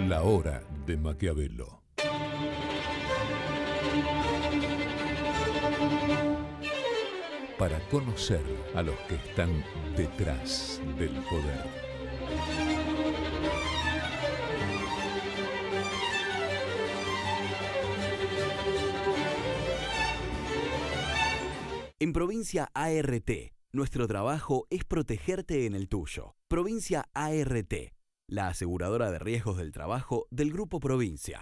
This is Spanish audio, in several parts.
La hora de Maquiavelo. Para conocer a los que están detrás del poder. En Provincia ART, nuestro trabajo es protegerte en el tuyo. Provincia ART, la aseguradora de riesgos del trabajo del Grupo Provincia.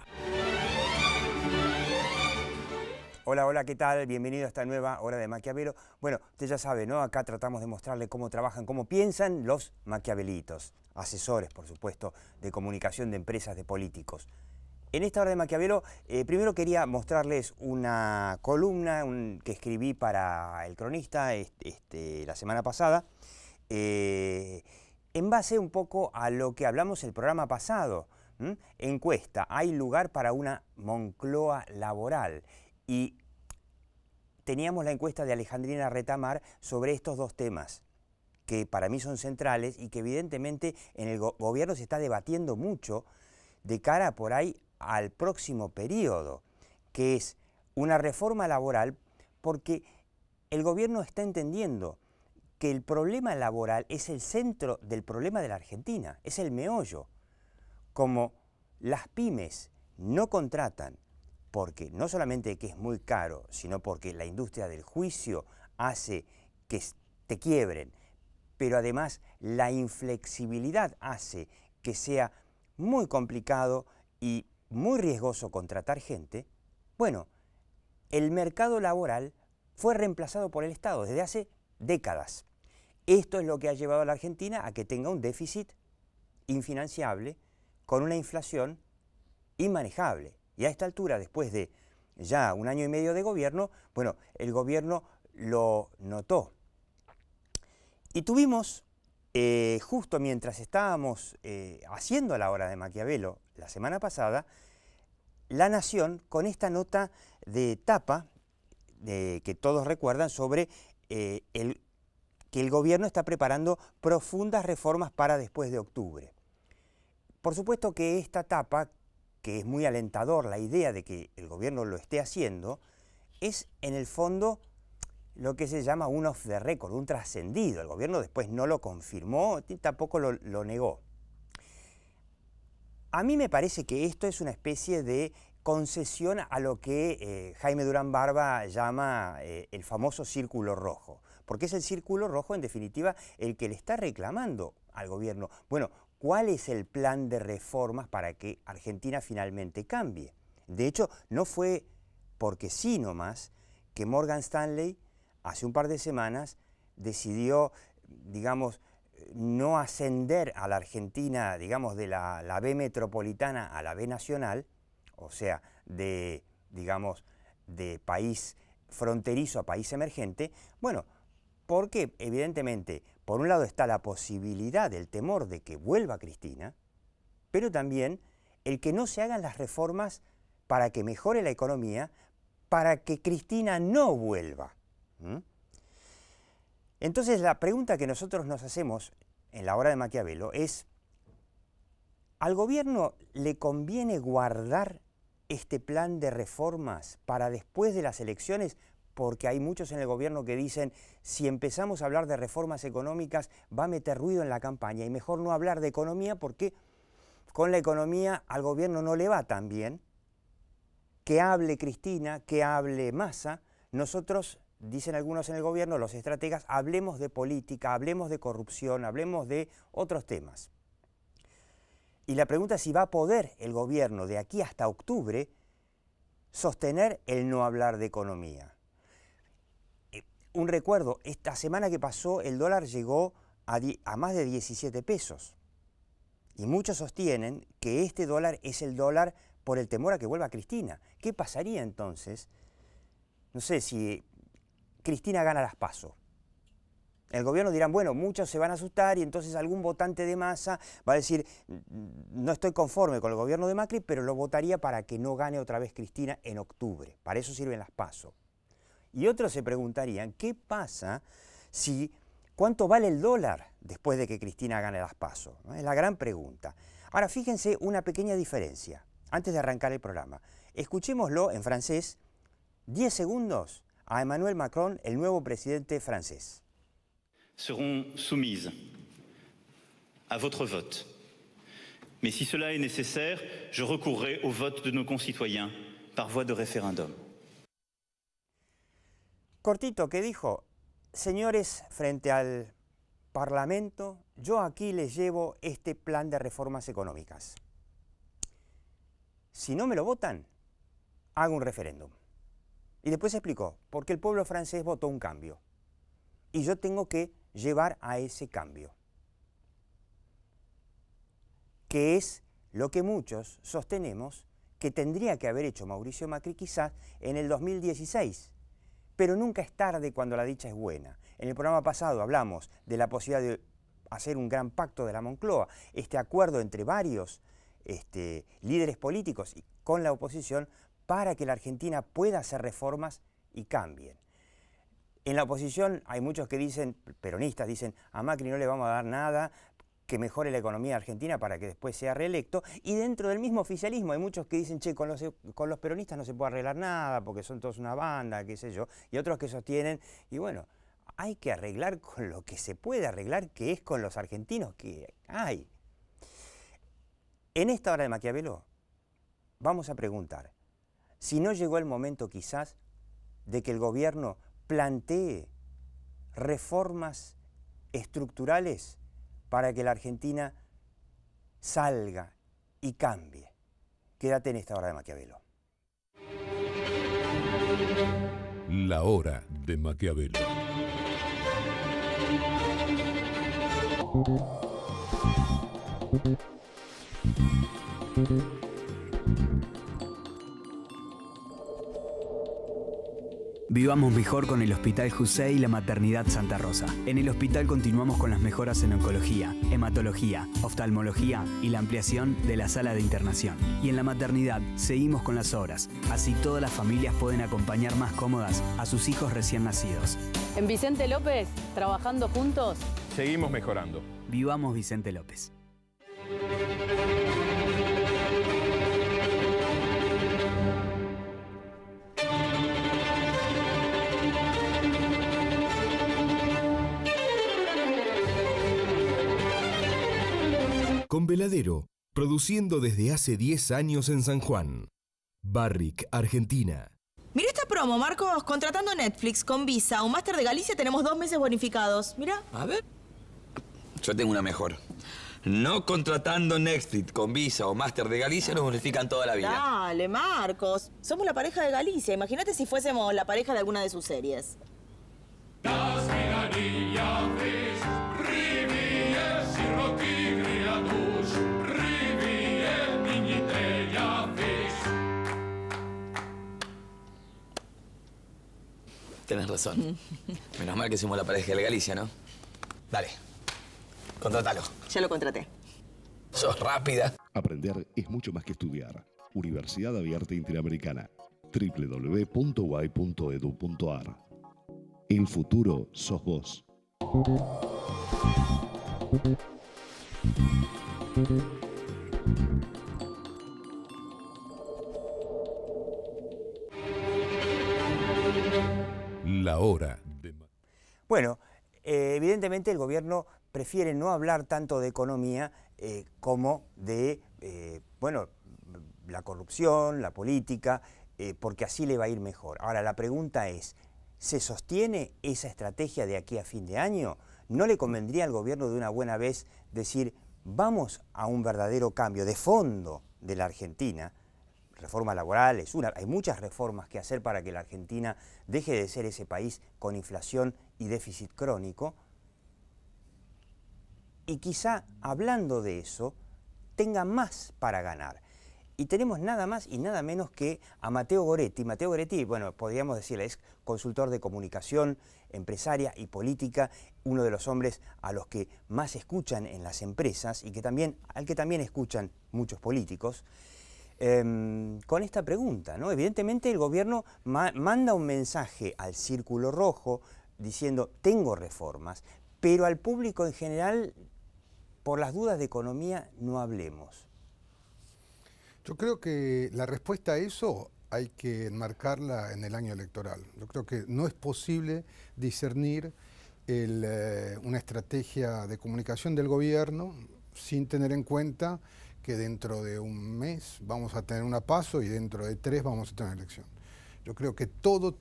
Hola, hola, ¿qué tal? Bienvenido a esta nueva hora de Maquiavelo. Bueno, usted ya sabe, ¿no? Acá tratamos de mostrarle cómo trabajan, cómo piensan los maquiavelitos, asesores, por supuesto, de comunicación de empresas, de políticos. En esta hora de Maquiavelo, primero quería mostrarles una columna que escribí para El Cronista la semana pasada, en base un poco a lo que hablamos el programa pasado. Encuesta, ¿hay lugar para una Moncloa laboral? Y teníamos la encuesta de Alejandrina Retamar sobre estos dos temas, que para mí son centrales y que evidentemente en el gobierno se está debatiendo mucho de cara por ahí al próximo periodo, que es una reforma laboral, porque el gobierno está entendiendo que el problema laboral es el centro del problema de la Argentina, es el meollo. Como las pymes no contratan, porque no solamente que es muy caro, sino porque la industria del juicio hace que te quiebren, pero además la inflexibilidad hace que sea muy complicado y muy riesgoso contratar gente. Bueno, el mercado laboral fue reemplazado por el Estado desde hace décadas. Esto es lo que ha llevado a la Argentina a que tenga un déficit infinanciable con una inflación inmanejable. Y a esta altura, después de ya un año y medio de gobierno, bueno, el gobierno lo notó. Y tuvimos, justo mientras estábamos haciendo la hora de Maquiavelo la semana pasada, La Nación con esta nota de tapa que todos recuerdan sobre que el gobierno está preparando profundas reformas para después de octubre. Por supuesto que esta tapa, que es muy alentador la idea de que el gobierno lo esté haciendo, es en el fondo lo que se llama un off the record, un trascendido. El gobierno después no lo confirmó, tampoco lo negó. A mí me parece que esto es una especie de concesión a lo que Jaime Durán Barba llama el famoso círculo rojo, porque es el círculo rojo, en definitiva, el que le está reclamando al gobierno. Bueno, ¿cuál es el plan de reformas para que Argentina finalmente cambie? De hecho, no fue porque sí nomás que Morgan Stanley hace un par de semanas decidió, digamos, no ascender a la Argentina, digamos, de la B metropolitana a la B nacional, o sea, digamos, de país fronterizo a país emergente. Bueno, porque evidentemente, por un lado está la posibilidad, el temor de que vuelva Cristina, pero también el que no se hagan las reformas para que mejore la economía, para que Cristina no vuelva. Entonces la pregunta que nosotros nos hacemos en la hora de Maquiavelo es, ¿al gobierno le conviene guardar este plan de reformas para después de las elecciones? Porque hay muchos en el gobierno que dicen, si empezamos a hablar de reformas económicas va a meter ruido en la campaña y mejor no hablar de economía porque con la economía al gobierno no le va tan bien. Que hable Cristina, que hable Massa, nosotros, dicen algunos en el gobierno, los estrategas, hablemos de política, hablemos de corrupción, hablemos de otros temas. Y la pregunta es si va a poder el gobierno de aquí hasta octubre sostener el no hablar de economía. Un recuerdo, esta semana que pasó el dólar llegó a más de 17 pesos. Y muchos sostienen que este dólar es el dólar por el temor a que vuelva Cristina. ¿Qué pasaría entonces? No sé, si Cristina gana las PASO. El gobierno dirán, bueno, muchos se van a asustar y entonces algún votante de Massa va a decir, no estoy conforme con el gobierno de Macri, pero lo votaría para que no gane otra vez Cristina en octubre. Para eso sirven las PASO. Y otros se preguntarían, ¿qué pasa si, cuánto vale el dólar después de que Cristina gane las PASO, ¿no? Es la gran pregunta. Ahora, fíjense una pequeña diferencia, antes de arrancar el programa. Escuchémoslo en francés, 10 segundos, a Emmanuel Macron, el nuevo presidente francés. Seront soumises à votre vote. Mais si cela est nécessaire, je recourrai au vote de nos concitoyens par voie de référendum. Cortito, que dijo, señores, frente al Parlamento, yo aquí les llevo este plan de reformas económicas. Si no me lo votan, hago un referéndum. Y después explicó, porque el pueblo francés votó un cambio. Y yo tengo que llevar a ese cambio. Que es lo que muchos sostenemos que tendría que haber hecho Mauricio Macri quizás en el 2016. Pero nunca es tarde cuando la dicha es buena. En el programa pasado hablamos de la posibilidad de hacer un gran pacto de la Moncloa, este acuerdo entre varios líderes políticos y con la oposición para que la Argentina pueda hacer reformas y cambien. En la oposición hay muchos que dicen, peronistas dicen, a Macri no le vamos a dar nada, que mejore la economía argentina para que después sea reelecto, y dentro del mismo oficialismo hay muchos que dicen, che, con los peronistas no se puede arreglar nada porque son todos una banda, qué sé yo, y otros que sostienen, y bueno, hay que arreglar con lo que se puede arreglar, que es con los argentinos que hay. En esta hora de Maquiavelo vamos a preguntar si no llegó el momento quizás de que el gobierno plantee reformas estructurales para que la Argentina salga y cambie. Quédate en esta hora de Maquiavelo. La hora de Maquiavelo. Vivamos mejor con el Hospital José y la Maternidad Santa Rosa. En el hospital continuamos con las mejoras en oncología, hematología, oftalmología y la ampliación de la sala de internación. Y en la maternidad seguimos con las obras, así todas las familias pueden acompañar más cómodas a sus hijos recién nacidos. En Vicente López, trabajando juntos, seguimos mejorando. Vivamos Vicente López. Con Veladero, produciendo desde hace 10 años en San Juan. Barrick, Argentina. Mira esta promo, Marcos. Contratando Netflix con Visa o Máster de Galicia tenemos 2 meses bonificados. Mira. A ver. Yo tengo una mejor. No contratando Netflix con Visa o Máster de Galicia nos bonifican toda la vida. Dale, Marcos. Somos la pareja de Galicia. Imagínate si fuésemos la pareja de alguna de sus series. Tenés razón. Menos mal que somos la pareja de Galicia, ¿no? Dale, contratalo. Ya lo contraté. Sos rápida. Aprender es mucho más que estudiar. Universidad Abierta Interamericana. www.uay.edu.ar. El futuro sos vos. La hora de... Bueno, evidentemente el gobierno prefiere no hablar tanto de economía como de, bueno, la corrupción, la política, porque así le va a ir mejor. Ahora, la pregunta es, ¿se sostiene esa estrategia de aquí a fin de año? ¿No le convendría al gobierno de una buena vez decir, vamos a un verdadero cambio de fondo de la Argentina? Reforma laboral es una, hay muchas reformas que hacer para que la Argentina deje de ser ese país con inflación y déficit crónico. Y quizá, hablando de eso, tenga más para ganar. Y tenemos nada más y nada menos que a Matteo Goretti. Matteo Goretti, bueno, podríamos decirle, es consultor de comunicación, empresaria y política, uno de los hombres a los que más escuchan en las empresas y que también, al que también escuchan muchos políticos. Con esta pregunta, ¿no? Evidentemente el gobierno manda un mensaje al Círculo Rojo diciendo, tengo reformas, pero al público en general, por las dudas de economía, no hablemos. Yo creo que la respuesta a eso hay que enmarcarla en el año electoral. Yo creo que no es posible discernir una estrategia de comunicación del gobierno sin tener en cuenta que dentro de un mes vamos a tener una PASO y dentro de 3 vamos a tener una elección. Yo creo que toda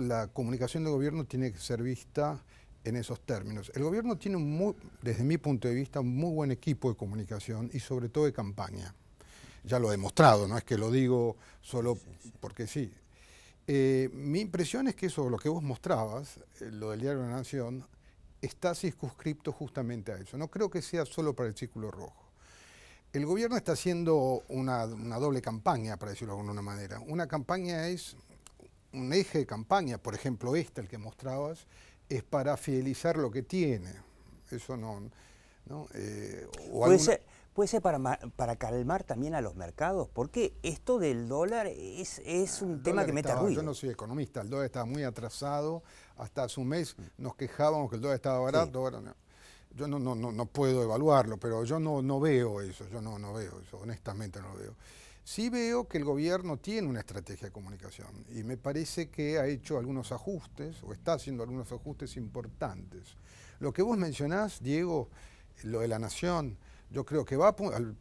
la comunicación del gobierno tiene que ser vista en esos términos. El gobierno tiene, desde mi punto de vista, un muy buen equipo de comunicación y sobre todo de campaña. Ya lo he demostrado, no es que lo digo solo porque sí. Mi impresión es que eso, lo que vos mostrabas, lo del Diario de la Nación, está circunscripto justamente a eso. No creo que sea solo para el Círculo Rojo. El gobierno está haciendo una doble campaña, para decirlo de alguna manera. Una campaña es un eje de campaña, por ejemplo el que mostrabas, es para fidelizar lo que tiene. Eso no ¿Puede ser para calmar también a los mercados? Porque esto del dólar es un tema que mete ruido. Yo no soy economista, el dólar estaba muy atrasado, hasta hace un mes nos quejábamos que el dólar estaba barato, sí. Ahora no. Yo no puedo evaluarlo, pero yo no veo eso, honestamente no lo veo. Sí veo que el gobierno tiene una estrategia de comunicación y me parece que ha hecho algunos ajustes, o está haciendo algunos ajustes importantes. Lo que vos mencionás, Diego, lo de la Nación, yo creo que va al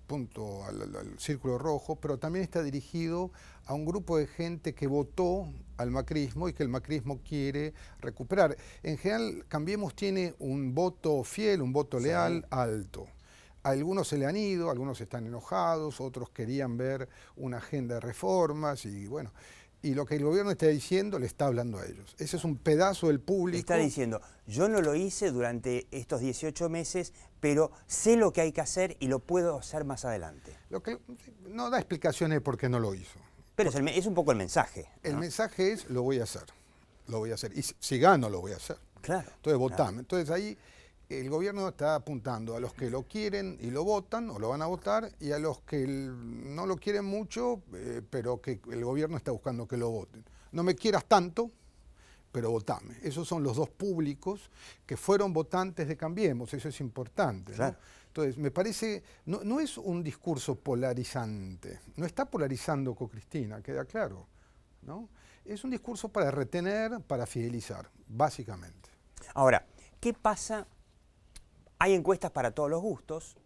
Círculo Rojo, pero también está dirigido a un grupo de gente que votó al macrismo y que el macrismo quiere recuperar. En general, Cambiemos tiene un voto fiel, un voto leal alto. A algunos se le han ido, algunos están enojados, otros querían ver una agenda de reformas y bueno. Y lo que el gobierno está diciendo le está hablando a ellos. Ese es un pedazo del público. Está diciendo, yo no lo hice durante estos 18 meses, pero sé lo que hay que hacer y lo puedo hacer más adelante. Lo que no da explicaciones de por qué no lo hizo. Pero es un poco el mensaje, ¿no? El mensaje es, lo voy a hacer. Y si gano, lo voy a hacer. Claro. Entonces, votame. Entonces, ahí el gobierno está apuntando a los que lo quieren y lo votan o lo van a votar y a los que no lo quieren mucho, pero que el gobierno está buscando que lo voten. No me quieras tanto, pero votame. Esos son los dos públicos que fueron votantes de Cambiemos, eso es importante, ¿no? Claro. Entonces, me parece, no es un discurso polarizante, no está polarizando con Cristina, queda claro, ¿no? Es un discurso para retener, para fidelizar, básicamente. Ahora, ¿qué pasa? Hay encuestas para todos los gustos,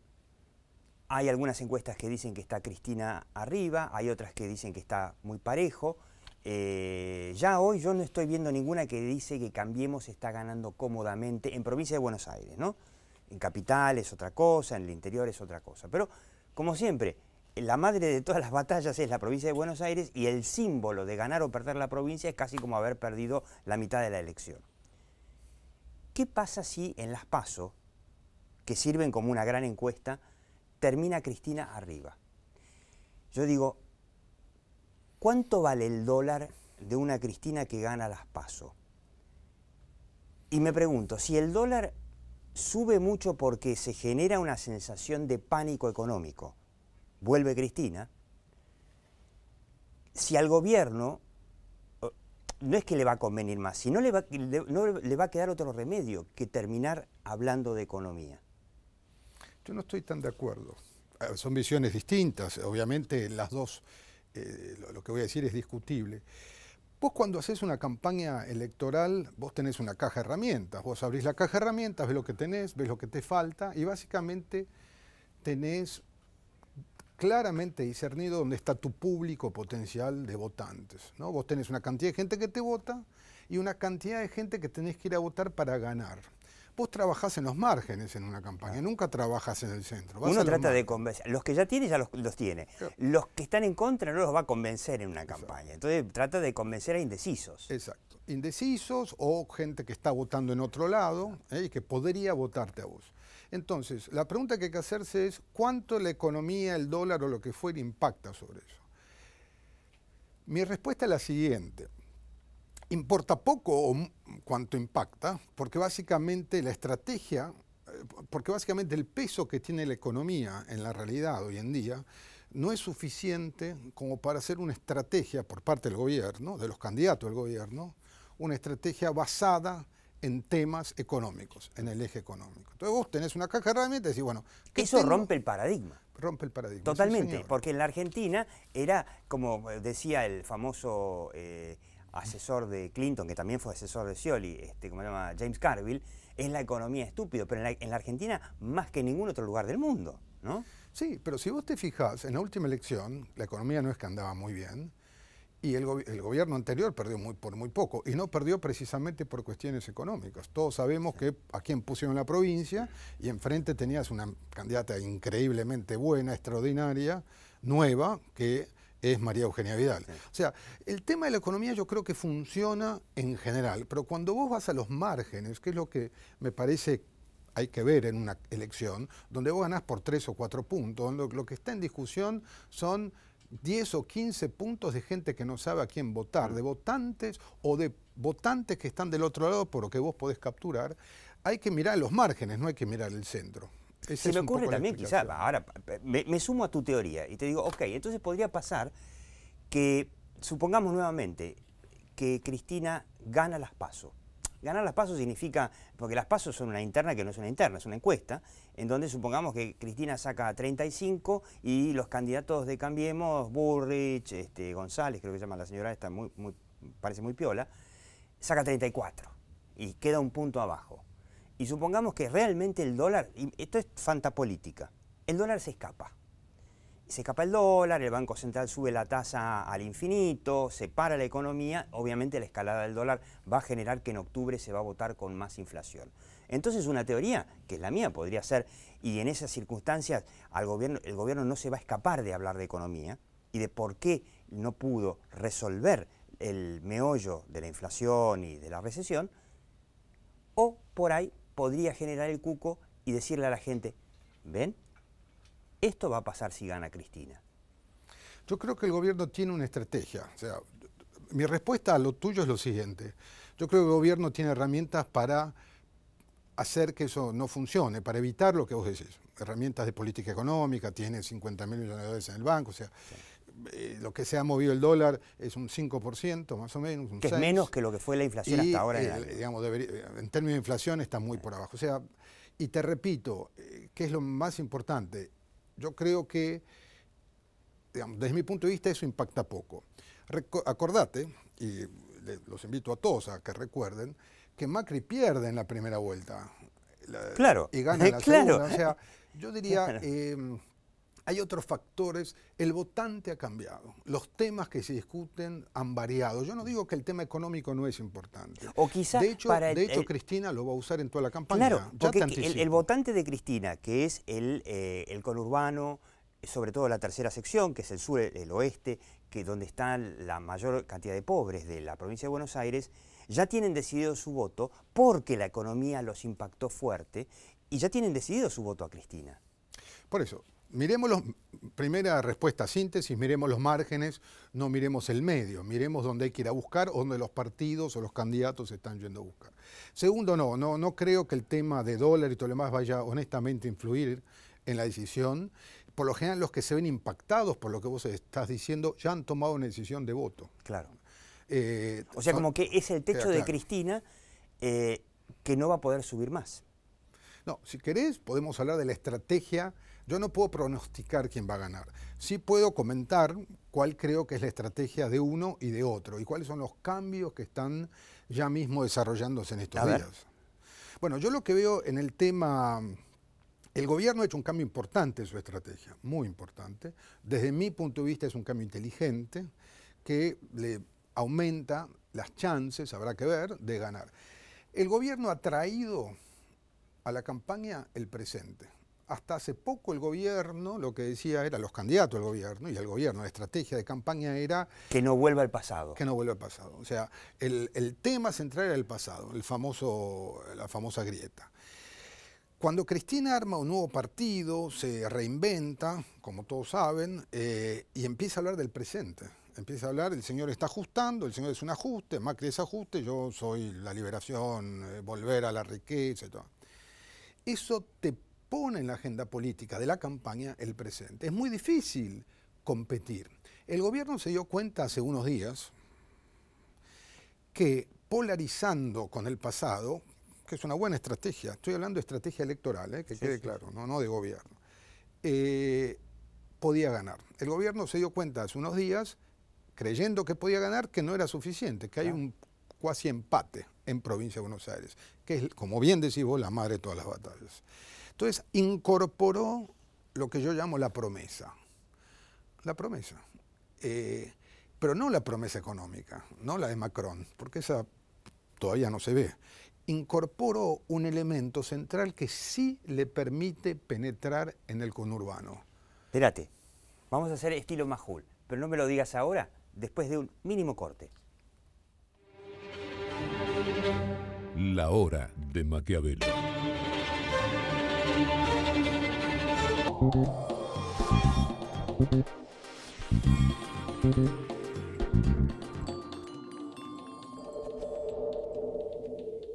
hay algunas encuestas que dicen que está Cristina arriba, hay otras que dicen que está muy parejo. Ya hoy yo no estoy viendo ninguna que dice que Cambiemos está ganando cómodamente en provincia de Buenos Aires, ¿no? En capital es otra cosa, en el interior es otra cosa. Pero, como siempre, la madre de todas las batallas es la provincia de Buenos Aires y el símbolo de ganar o perder la provincia es casi como haber perdido la mitad de la elección. ¿Qué pasa si en las PASO, que sirven como una gran encuesta, termina Cristina arriba? Yo digo, ¿cuánto vale el dólar de una Cristina que gana las PASO? Y me pregunto, si el dólar sube mucho porque se genera una sensación de pánico económico, vuelve Cristina, si al gobierno no es que le va a convenir más, sino no le va a quedar otro remedio que terminar hablando de economía. Yo no estoy tan de acuerdo. Son visiones distintas, obviamente las dos, lo que voy a decir es discutible. Vos cuando haces una campaña electoral, vos tenés una caja de herramientas. Vos abrís la caja de herramientas, ves lo que tenés, ves lo que te falta y básicamente tenés claramente discernido dónde está tu público potencial de votantes, ¿no? Vos tenés una cantidad de gente que te vota y una cantidad de gente que tenés que ir a votar para ganar. Vos trabajás en los márgenes en una campaña, nunca trabajas en el centro. Uno trata de convencer. Los que ya tiene, ya los tiene. Claro. Los que están en contra no los va a convencer en una campaña. Entonces trata de convencer a indecisos. Exacto. Indecisos o gente que está votando en otro lado y que podría votarte a vos. Entonces, la pregunta que hay que hacerse es ¿cuánto la economía, el dólar o lo que fuera impacta sobre eso? Mi respuesta es la siguiente. Importa poco o cuánto impacta, porque básicamente la estrategia, porque básicamente el peso que tiene la economía en la realidad hoy en día no es suficiente como para hacer una estrategia por parte del gobierno, de los candidatos del gobierno, una estrategia basada en temas económicos, en el eje económico. Entonces vos tenés una caja de herramientas y decís, bueno, eso rompe el paradigma. Rompe el paradigma. Totalmente, sí, porque en la Argentina era, como decía el famoso asesor de Clinton, que también fue asesor de Scioli, como se llama James Carville, es la economía estúpida, pero en la Argentina más que en ningún otro lugar del mundo, ¿no? Sí, pero si vos te fijás, en la última elección la economía no es que andaba muy bien y el gobierno anterior perdió por muy poco y no perdió precisamente por cuestiones económicas. Todos sabemos que a quién pusieron la provincia y enfrente tenías una candidata increíblemente buena, extraordinaria, nueva, que es María Eugenia Vidal. Sí. O sea, el tema de la economía yo creo que funciona en general, pero cuando vos vas a los márgenes, que es lo que me parece hay que ver en una elección, donde vos ganás por 3 o 4 puntos, donde lo que está en discusión son 10 o 15 puntos de gente que no sabe a quién votar, de votantes o de votantes que están del otro lado por lo que vos podés capturar. Hay que mirar los márgenes, no hay que mirar el centro. Se me ocurre también, quizás, ahora me sumo a tu teoría y te digo, ok, entonces podría pasar que, supongamos nuevamente, que Cristina gana las PASO. Ganar las PASO significa, porque las PASO son una interna que no es una interna, es una encuesta, en donde supongamos que Cristina saca 35 y los candidatos de Cambiemos, Burrich, González, creo que se llama la señora esta, parece muy piola, saca 34 y queda un punto abajo. Y supongamos que realmente el dólar, y esto es fantapolítica, el dólar se escapa. Se escapa el dólar, el Banco Central sube la tasa al infinito, se para la economía, obviamente la escalada del dólar va a generar que en octubre se va a votar con más inflación. Entonces una teoría, que es la mía, podría ser, y en esas circunstancias el gobierno no se va a escapar de hablar de economía y de por qué no pudo resolver el meollo de la inflación y de la recesión, o por ahí podría generar el cuco y decirle a la gente, ¿ven? Esto va a pasar si gana Cristina. Yo creo que el gobierno tiene una estrategia. O sea, mi respuesta a lo tuyo es lo siguiente. Yo creo que el gobierno tiene herramientas para hacer que eso no funcione, para evitar lo que vos decís. Herramientas de política económica, tiene 50.000 millones de dólares en el banco, o sea, lo que se ha movido el dólar es un 5% más o menos, un 6%. Que es menos que lo que fue la inflación hasta ahora. Digamos, en términos de inflación está muy por abajo. O sea, y te repito, ¿qué es lo más importante? Yo creo que, digamos, desde mi punto de vista eso impacta poco. Acordate, y los invito a todos a que recuerden, que Macri pierde en la primera vuelta. Claro. Y gana la segunda. O sea, yo diría, hay otros factores. El votante ha cambiado. Los temas que se discuten han variado. Yo no digo que el tema económico no es importante. O quizás de hecho, Cristina lo va a usar en toda la campaña. Claro, porque el votante de Cristina, que es el conurbano, sobre todo la tercera sección, que es el sur, el oeste, que donde está la mayor cantidad de pobres de la provincia de Buenos Aires, ya tienen decidido su voto porque la economía los impactó fuerte y ya tienen decidido su voto a Cristina. Por eso, miremos primera respuesta, síntesis, miremos los márgenes, no miremos el medio, miremos dónde hay que ir a buscar, dónde los partidos o los candidatos están yendo a buscar. Segundo, no creo que el tema de dólar y todo lo demás vaya honestamente a influir en la decisión. Por lo general, los que se ven impactados por lo que vos estás diciendo ya han tomado una decisión de voto. Claro. O sea, como que es el techo de Cristina que no va a poder subir más. No, si querés podemos hablar de la estrategia. Yo no puedo pronosticar quién va a ganar. Sí puedo comentar cuál creo que es la estrategia de uno y de otro y cuáles son los cambios que están ya mismo desarrollándose en estos días. Bueno, yo lo que veo en el tema, el gobierno ha hecho un cambio importante en su estrategia, muy importante. Desde mi punto de vista es un cambio inteligente que le aumenta las chances, habrá que ver, de ganar. El gobierno ha traído a la campaña el presente. Hasta hace poco el gobierno lo que decía era, los candidatos al gobierno y al gobierno, la estrategia de campaña era... Que no vuelva al pasado. Que no vuelva al pasado. O sea, el tema central era el pasado, la famosa grieta. Cuando Cristina arma un nuevo partido, se reinventa, como todos saben, y empieza a hablar del presente. Empieza a hablar, el señor está ajustando, el señor es un ajuste, Macri es ajuste, yo soy la liberación, volver a la riqueza y todo. Eso te pone en la agenda política de la campaña el presente. Es muy difícil competir. El gobierno se dio cuenta hace unos días que polarizando con el pasado, que es una buena estrategia, estoy hablando de estrategia electoral, que quede claro, no de gobierno, podía ganar. El gobierno se dio cuenta hace unos días, creyendo que podía ganar, que no era suficiente, que hay un cuasi empate en Provincia de Buenos Aires, que es, como bien decís vos, la madre de todas las batallas. Entonces incorporó lo que yo llamo la promesa. La promesa. Pero no la promesa económica, no la de Macron, porque esa todavía no se ve. Incorporó un elemento central que sí le permite penetrar en el conurbano. Espérate, vamos a hacer estilo Majul, pero no me lo digas ahora, después de un mínimo corte. La hora de Maquiavelo.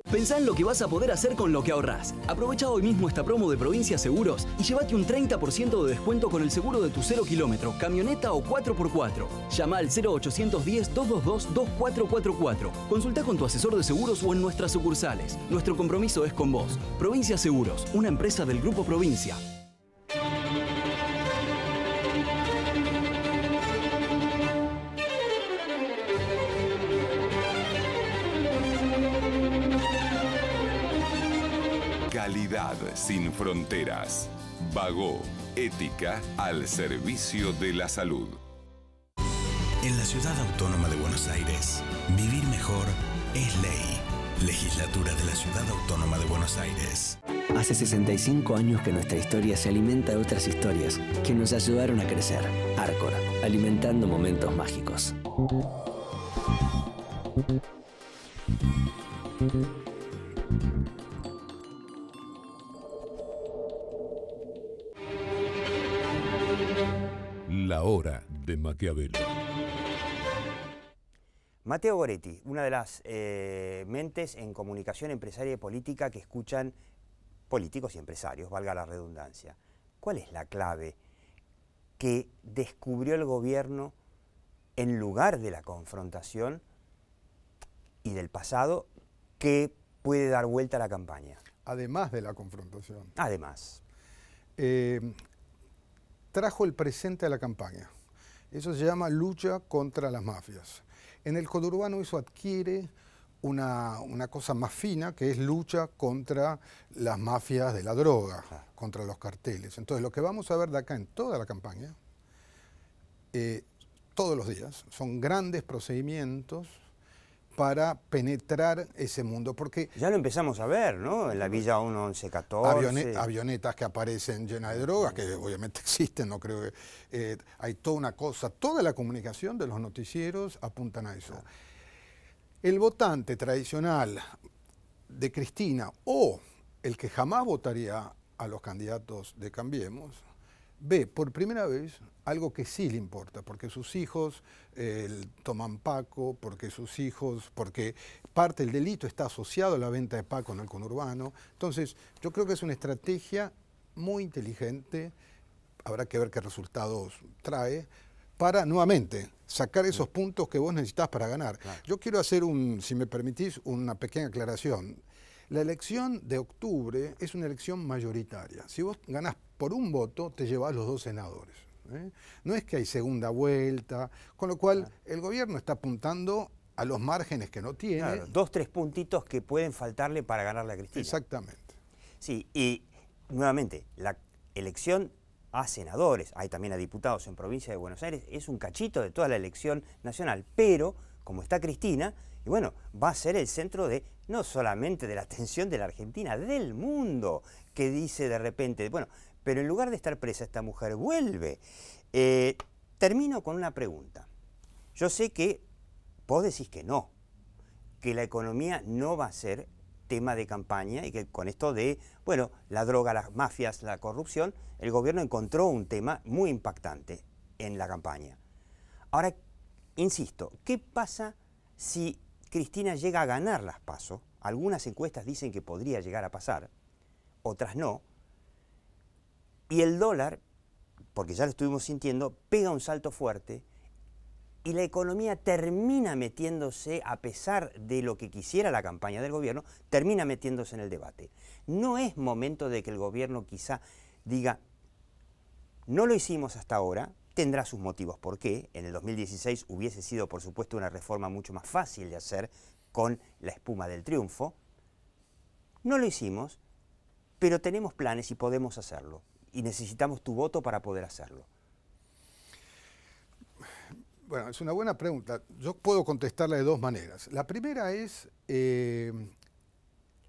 Pensá en lo que vas a poder hacer con lo que ahorrás. Aprovecha hoy mismo esta promo de Provincia Seguros y llévate un 30% de descuento con el seguro de tu 0 kilómetro, camioneta o 4x4. Llama al 0810-222-2444. Consulta con tu asesor de seguros o en nuestras sucursales. Nuestro compromiso es con vos. Provincia Seguros, una empresa del Grupo Provincia. Calidad sin fronteras. Bagó, ética al servicio de la salud. En la Ciudad Autónoma de Buenos Aires, vivir mejor es ley. Legislatura de la Ciudad Autónoma de Buenos Aires. Hace 65 años que nuestra historia se alimenta de otras historias que nos ayudaron a crecer. Arcor, alimentando momentos mágicos. La hora de Maquiavelo. Matteo Goretti, una de las mentes en comunicación empresaria y política que escuchan políticos y empresarios, valga la redundancia. ¿Cuál es la clave que descubrió el gobierno en lugar de la confrontación y del pasado que puede dar vuelta a la campaña? Además de la confrontación. Además. Trajo el presente a la campaña. Eso se llama lucha contra las mafias. En el conurbano eso adquiere una cosa más fina, que es lucha contra las mafias de la droga, contra los carteles. Entonces lo que vamos a ver de acá en toda la campaña, todos los días, son grandes procedimientos para penetrar ese mundo, porque... Ya lo empezamos a ver, ¿no? En la Villa 1114. Avionetas que aparecen llenas de drogas, que obviamente existen, no creo que... hay toda una cosa, toda la comunicación de los noticieros apuntan a eso. El votante tradicional de Cristina, o el que jamás votaría a los candidatos de Cambiemos, ve por primera vez algo que sí le importa, porque sus hijos toman Paco, porque parte del delito está asociado a la venta de Paco en el conurbano. Entonces, yo creo que es una estrategia muy inteligente, habrá que ver qué resultados trae, para nuevamente sacar esos puntos que vos necesitas para ganar. Claro. Yo quiero hacer, si me permitís, una pequeña aclaración. La elección de octubre es una elección mayoritaria. Si vos ganás por un voto, te llevás los 2 senadores. No es que hay segunda vuelta, con lo cual el gobierno está apuntando a los márgenes que no tiene. Claro, 2, 3 puntitos que pueden faltarle para ganarle a Cristina. Exactamente. Sí, y nuevamente, la elección a senadores, hay también a diputados en Provincia de Buenos Aires, es un cachito de toda la elección nacional, pero como está Cristina, y bueno, va a ser el centro de, no solamente de la atención de la Argentina, del mundo, que dice de repente, bueno, pero en lugar de estar presa esta mujer vuelve. Termino con una pregunta. Yo sé que vos decís que no, que la economía no va a ser tema de campaña y que con esto de, bueno, la droga, las mafias, la corrupción, el gobierno encontró un tema muy impactante en la campaña. Ahora, insisto, ¿qué pasa si Cristina llega a ganar las PASO? Algunas encuestas dicen que podría llegar a pasar, otras no. Y el dólar, porque ya lo estuvimos sintiendo, pega un salto fuerte y la economía termina metiéndose, a pesar de lo que quisiera la campaña del gobierno, termina metiéndose en el debate. No es momento de que el gobierno quizá diga, no lo hicimos hasta ahora, tendrá sus motivos por qué. En el 2016 hubiese sido, por supuesto, una reforma mucho más fácil de hacer con la espuma del triunfo. No lo hicimos, pero tenemos planes y podemos hacerlo. Y necesitamos tu voto para poder hacerlo. Bueno, es una buena pregunta. Yo puedo contestarla de dos maneras. La primera es,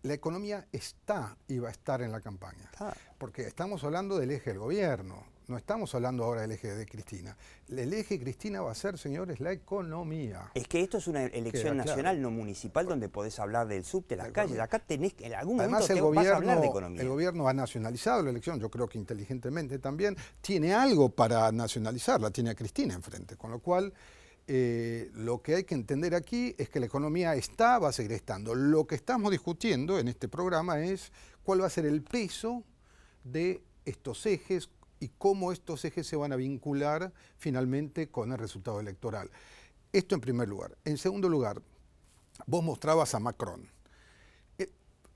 la economía está y va a estar en la campaña. Porque estamos hablando del eje del gobierno, no estamos hablando ahora del eje de Cristina. El eje de Cristina va a ser, señores, la economía. Es que esto es una elección nacional, no municipal, donde podés hablar del subte, las calles. Acá tenés que en algún momento vas a hablar de economía. El gobierno ha nacionalizado la elección, yo creo que inteligentemente también. Tiene algo para nacionalizarla, tiene a Cristina enfrente, con lo cual lo que hay que entender aquí es que la economía está, va a seguir estando. Lo que estamos discutiendo en este programa es cuál va a ser el peso de estos ejes y cómo estos ejes se van a vincular finalmente con el resultado electoral. Esto en primer lugar. En segundo lugar, vos mostrabas a Macron.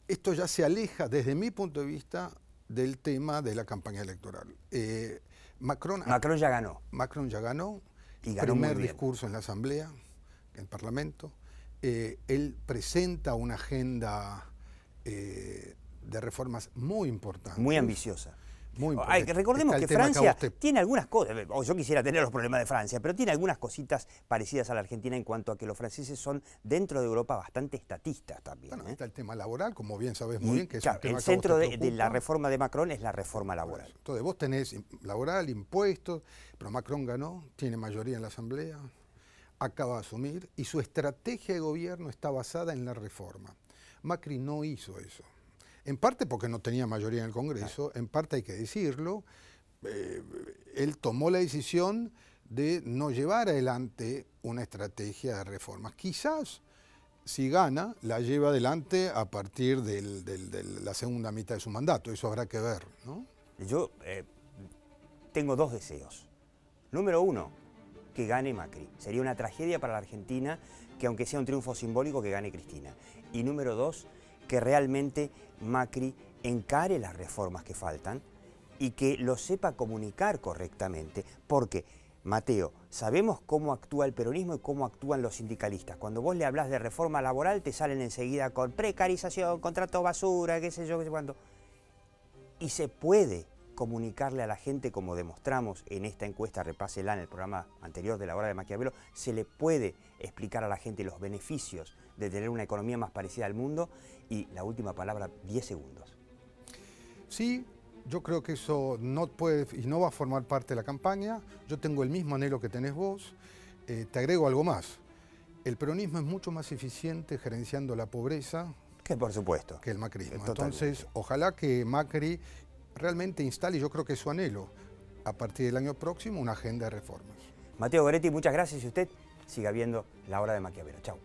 Esto ya se aleja, desde mi punto de vista, del tema de la campaña electoral. Macron ya ganó. Macron ya ganó. Y ganó primer discurso en la Asamblea, en el Parlamento. Él presenta una agenda de reformas muy importante. Muy ambiciosa. Muy importante. Recordemos que Francia tiene algunas cosas, yo quisiera tener los problemas de Francia, pero tiene algunas cositas parecidas a la Argentina en cuanto a que los franceses son dentro de Europa bastante estatistas también. Bueno, está el tema laboral, como bien sabés muy bien, que es claro, un tema el centro de la reforma de Macron es la reforma laboral. Entonces vos tenés laboral, impuestos, pero Macron ganó, tiene mayoría en la Asamblea, acaba de asumir, y su estrategia de gobierno está basada en la reforma. Macri no hizo eso. En parte porque no tenía mayoría en el Congreso, en parte hay que decirlo, él tomó la decisión de no llevar adelante una estrategia de reformas. Quizás, si gana, la lleva adelante a partir de la segunda mitad de su mandato, eso habrá que ver, ¿no? Yo tengo dos deseos. Número uno, que gane Macri. Sería una tragedia para la Argentina que, aunque sea un triunfo simbólico, que gane Cristina. Y número dos, que realmente Macri encare las reformas que faltan y que lo sepa comunicar correctamente, porque, Mateo, sabemos cómo actúa el peronismo y cómo actúan los sindicalistas. Cuando vos le hablas de reforma laboral, te salen enseguida con precarización, contrato basura, qué sé yo, qué sé cuánto. Y se puede comunicarle a la gente, como demostramos en esta encuesta, repásela en el programa anterior de La Hora de Maquiavelo, se le puede explicar a la gente los beneficios de tener una economía más parecida al mundo. Y la última palabra, 10 segundos. Sí, yo creo que eso no puede y no va a formar parte de la campaña. Yo tengo el mismo anhelo que tenés vos. Te agrego algo más. El peronismo es mucho más eficiente gerenciando la pobreza que, por supuesto, que el macrismo. Entonces, ojalá que Macri realmente instale, y yo creo que es su anhelo, a partir del año próximo, una agenda de reformas. Mateo Goretti, muchas gracias, y usted siga viendo La Hora de Maquiavelo. Chau.